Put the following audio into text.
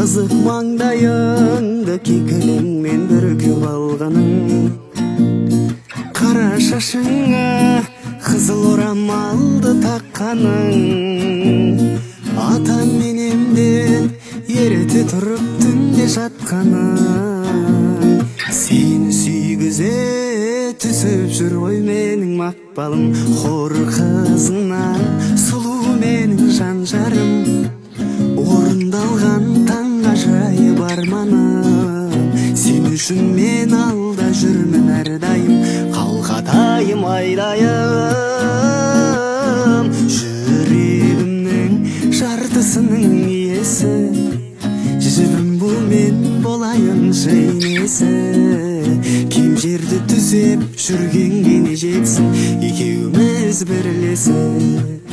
Жазық маңдайыңды кекіліңмен бүркіп алғаның, қара шашыңа қызыл орамалды таққаның, атам менемден ерте тұрып түнде жатқаның, сені сүйгізе түсіп жүр ғой менің мақпалым, хор қызынан сұлу менің жан жарым, орындалған таңға жайып арманым, сен үшін мен алда жүрмін әрдайым, қалқатайым айдайым, жүрегімнің жартысының иесі, жібім бұл мен болайыншы енесі, кем жерді түзеп жүргенге не жетсін, екеуміз бірлесіп.